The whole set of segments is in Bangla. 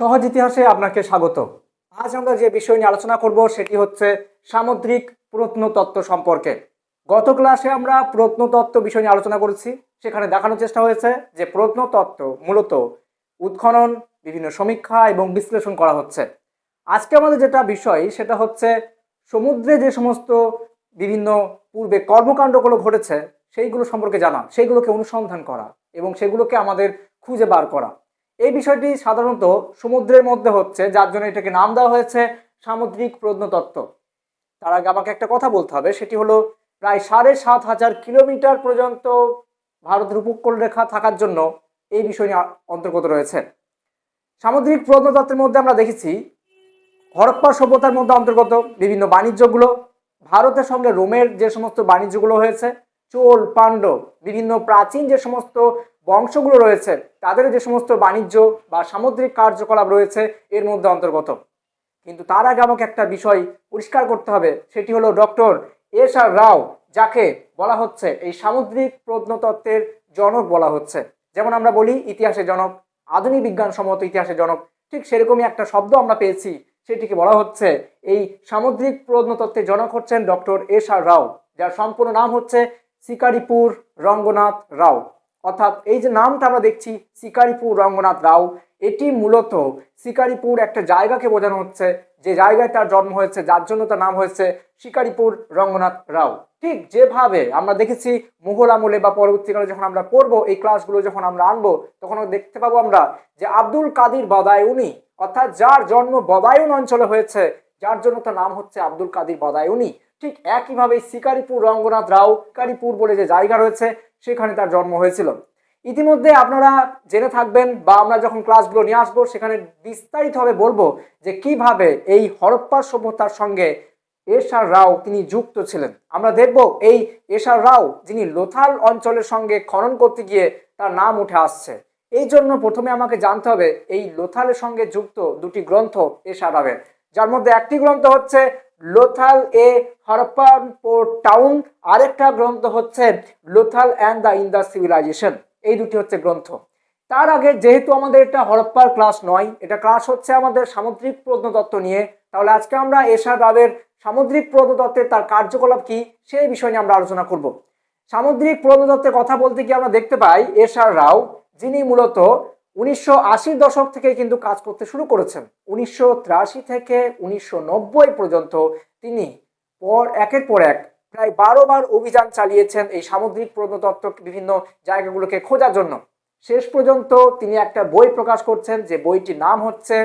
সহজ ইতিহাসে আপনাকে স্বাগত। আজ আমরা যে বিষয় নিয়ে আলোচনা করব সেটি হচ্ছে সামুদ্রিক প্রত্নতত্ত্ব সম্পর্কে। গত ক্লাসে আমরা প্রত্নতত্ত্ব বিষয় নিয়ে আলোচনা করেছি। সেখানে দেখানোর চেষ্টা হয়েছে যে প্রত্নতত্ত্ব মূলত উৎখনন, বিভিন্ন সমীক্ষা এবং বিশ্লেষণ করা হচ্ছে। আজকে আমাদের যেটা বিষয় সেটা হচ্ছে সমুদ্রে যে সমস্ত বিভিন্ন পূর্বে কর্মকাণ্ডগুলো ঘটেছে সেইগুলো সম্পর্কে জানা, সেইগুলোকে অনুসন্ধান করা এবং সেগুলোকে আমাদের খুঁজে বার করা। এই বিষয়টি সাধারণত সমুদ্রের মধ্যে হচ্ছে, যার জন্য এটাকে নাম দেওয়া হয়েছে সামুদ্রিক প্রত্নতত্ত্ব। তার আগে আমাকে একটা কথা বলতে হবে, সেটি হলো প্রায় ৭,৫০০ কিলোমিটার পর্যন্ত ভারতের উপকূল রেখা থাকার জন্য এই বিষয় নিয়ে অন্তর্গত রয়েছে। সামুদ্রিক প্রত্নতত্ত্বের মধ্যে আমরা দেখেছি হরপ্পা সভ্যতার মধ্যে অন্তর্গত বিভিন্ন বাণিজ্যগুলো, ভারতের সঙ্গে রোমের যে সমস্ত বাণিজ্যগুলো হয়েছে, চোল, পাণ্ডব, বিভিন্ন প্রাচীন যে সমস্ত বংশগুলো রয়েছে তাদের যে সমস্ত বাণিজ্য বা সামুদ্রিক কার্যকলাপ রয়েছে এর মধ্যে অন্তর্গত। কিন্তু তার আগে আমাকে একটা বিষয় পরিষ্কার করতে হবে, সেটি হলো ডক্টর এস.আর. রাও, যাকে বলা হচ্ছে এই সামুদ্রিক প্রত্নতত্ত্বের জনক বলা হচ্ছে। যেমন আমরা বলি ইতিহাসের জনক, আধুনিক বিজ্ঞানসম্মত ইতিহাসের জনক, ঠিক সেরকমই একটা শব্দ আমরা পেয়েছি, সেটিকে বলা হচ্ছে এই সামুদ্রিক প্রত্নতত্ত্বের জনক হচ্ছেন ডক্টর এস.আর. রাও, যার সম্পূর্ণ নাম হচ্ছে শিকারিপুর রঙ্গনাথ রাও। অর্থাৎ এই যে নামটা আমরা দেখছি শিকারিপুর রঙ্গনাথ রাও, এটি মূলত শিকারিপুর একটা জায়গাকে বোঝানো হচ্ছে, যে জায়গায় তার জন্ম হয়েছে, যার জন্য তার নাম হয়েছে শিকারিপুর রঙ্গনাথ রাও। ঠিক যেভাবে আমরা দেখেছি মুঘল আমলে বা পরবর্তীকালে যখন আমরা পড়বো, এই ক্লাসগুলো যখন আমরা আনবো, তখন দেখতে পাবো আমরা যে আব্দুল কাদির বদায়ুনি, অর্থাৎ যার জন্ম বদায়ুন অঞ্চলে হয়েছে, যার জন্য তার নাম হচ্ছে আব্দুল কাদির বদায়ুনি। ঠিক একইভাবে শিকারিপুর রঙ্গনাথ রাও, শিকারিপুর বলে যে জায়গা রয়েছে সেখানে তার জন্ম হয়েছিল। ইতিমধ্যে আপনারা জেনে থাকবেন বা আমরা যখন ক্লাসগুলো নিয়ে আসবো সেখানে বিস্তারিতভাবে বলবো যে কিভাবে এই হরপ্পা সভ্যতার সঙ্গে এস.আর. রাও তিনি যুক্ত ছিলেন। আমরা দেখব এই এস.আর. রাও যিনি লোথাল অঞ্চলের সঙ্গে খনন করতে গিয়ে তার নাম উঠে আসছে। এই জন্য প্রথমে আমাকে জানতে হবে এই লোথালের সঙ্গে যুক্ত দুটি গ্রন্থ এস.আর. রাওয়ের, যার মধ্যে একটি গ্রন্থ হচ্ছে Lothal a Harappan port town, আরেকটা গ্রন্থ হচ্ছে Lothal and the Indus civilisation. এই দুটি হচ্ছে গ্রন্থ। তার আগে যেহেতু আমাদের এটা হরপ্পার ক্লাস নয়, এটা ক্লাস হচ্ছে আমাদের সামুদ্রিক প্রত্নতত্ত্ব নিয়ে, তাহলে আজকে আমরা এস.আর. রাওয়ের সামুদ্রিক প্রত্নতত্ত্বের তার কার্যকলাপ কি সেই বিষয় নিয়ে আমরা আলোচনা করব। সামুদ্রিক প্রত্নতত্ত্বের কথা বলতে গিয়ে আমরা দেখতে পাই এস.আর. রাও যিনি মূলত 1980 দশক থেকে কিন্তু কাজ করতে শুরু করেছেন। 1983 থেকে 1990 পর্যন্ত তিনি একের পর এক প্রায় 12 বার অভিযান চালিয়েছেন এই সামুদ্রিক প্রত্নতত্ত্ব বিভিন্ন জায়গাগুলোকে খোঁজার জন্য। শেষ পর্যন্ত তিনি একটা বই প্রকাশ করছেন, যে বইটির নাম হচ্ছে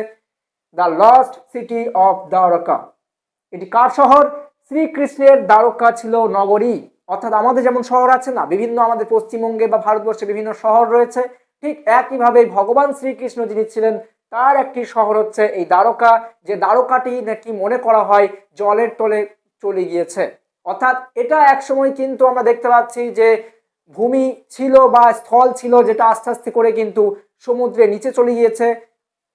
the lost city of Dwarka. এটি কার শহর? শ্রীকৃষ্ণের দ্বারকা ছিল নগরী। অর্থাৎ আমাদের যেমন শহর আছে না, বিভিন্ন আমাদের পশ্চিমবঙ্গে বা ভারতবর্ষে বিভিন্ন শহর রয়েছে, ঠিক একইভাবে ভগবান শ্রীকৃষ্ণ যিনি ছিলেন তার একটি শহর হচ্ছে এই দ্বারকা, যে দ্বারকাটি নাকি মনে করা হয় জলের তলে চলে গিয়েছে। অর্থাৎ এটা একসময় কিন্তু আমরা দেখতে পাচ্ছি যে ভূমি ছিল বা স্থল ছিল, যেটা আস্তে আস্তে করে কিন্তু সমুদ্রের নিচে চলে গিয়েছে।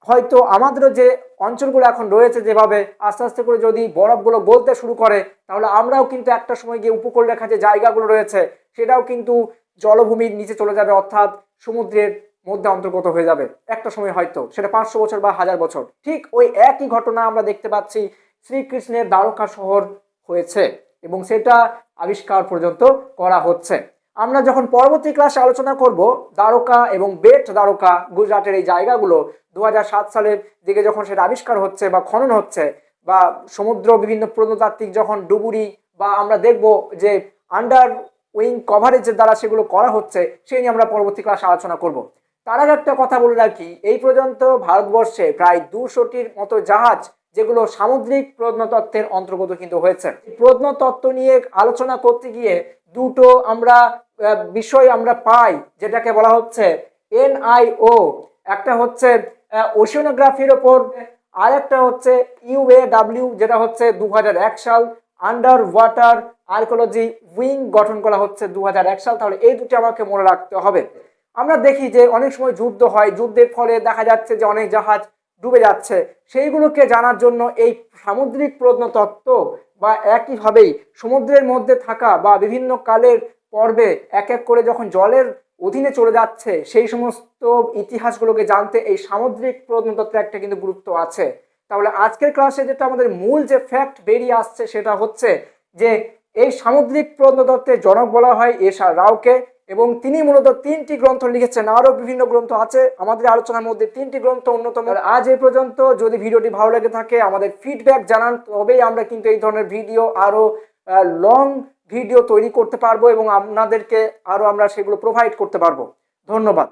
হয়তো আমাদের যে অঞ্চলগুলো এখন রয়েছে, যেভাবে আস্তে আস্তে করে যদি বরফগুলো গলতে শুরু করে, তাহলে আমরাও কিন্তু একটা সময় গিয়ে উপকূল রেখা যে জায়গাগুলো রয়েছে সেটাও কিন্তু জলভূমির নিচে চলে যাবে, অর্থাৎ সমুদ্রের মধ্যে অন্তর্গত হয়ে যাবে একটা সময়, হয়তো সেটা 500 বছর বা 1000 বছর। ঠিক ওই একই ঘটনা আমরা দেখতে পাচ্ছি শ্রীকৃষ্ণের দ্বারকা শহর হয়েছে এবং সেটা আবিষ্কার পর্যন্ত করা হচ্ছে। আমরা যখন পরবর্তী ক্লাসে আলোচনা করব দ্বারকা এবং বেট দ্বারকা, গুজরাটের এই জায়গাগুলো 2007 সালের দিকে যখন সেটা আবিষ্কার হচ্ছে বা খনন হচ্ছে, বা সমুদ্র বিভিন্ন প্রত্নতাত্ত্বিক যখন ডুবুরি বা আমরা দেখব যে আন্ডার উইং কভারেজের দ্বারা সেগুলো করা হচ্ছে, সেই নিয়ে আমরা পরবর্তী ক্লাসে আলোচনা করব। তার আগে একটা কথা বলে রাখি, এই পর্যন্ত ভারতবর্ষে প্রায় 200টির মতো জাহাজ যেগুলো সামুদ্রিক প্রত্নতত্ত্বের অন্তর্গত কিন্তু হয়েছে। প্রত্নতত্ত্ব নিয়ে আলোচনা করতে গিয়ে দুটো আমরা বিষয় আমরা পাই, যেটাকে বলা হচ্ছে NIO, একটা হচ্ছে ওশিয়ানোগ্রাফির ওপর, আর একটা হচ্ছে UAW, যেটা হচ্ছে 2001 সাল, আন্ডার ওয়াটার আর্কিওলজি উইং গঠন করা হচ্ছে 2001 সাল। তাহলে এই দুটি আমাকে মনে রাখতে হবে। আমরা দেখি যে অনেক সময় যুদ্ধ হয়, যুদ্ধের ফলে দেখা যাচ্ছে যে অনেক জাহাজ ডুবে যাচ্ছে, সেইগুলোকে জানার জন্য এই সামুদ্রিক প্রত্নতত্ত্ব বা একইভাবেই সমুদ্রের মধ্যে থাকা বা বিভিন্ন কালের পর্বে এক এক করে যখন জলের অধীনে চলে যাচ্ছে সেই সমস্ত ইতিহাসগুলোকে জানতে এই সামুদ্রিক প্রত্নতত্ত্বের একটা কিন্তু গুরুত্ব আছে। তাহলে আজকের ক্লাসে যেটা আমাদের মূল যে ফ্যাক্ট বেরিয়ে আসছে সেটা হচ্ছে যে এই সামুদ্রিক প্রত্নতত্ত্বের জনক বলা হয় এস.আর. রাওকে, এবং তিনি মূলত 3টি গ্রন্থ লিখেছেন। আরও বিভিন্ন গ্রন্থ আছে, আমাদের আলোচনার মধ্যে 3টি গ্রন্থ অন্যতম। আজ এই পর্যন্ত। যদি ভিডিওটি ভালো লেগে থাকে আমাদের ফিডব্যাক জানান, তবেই আমরা কিন্তু এই ধরনের ভিডিও আরও লং ভিডিও তৈরি করতে পারবো এবং আপনাদেরকে আরও আমরা সেগুলো প্রোভাইড করতে পারবো। ধন্যবাদ।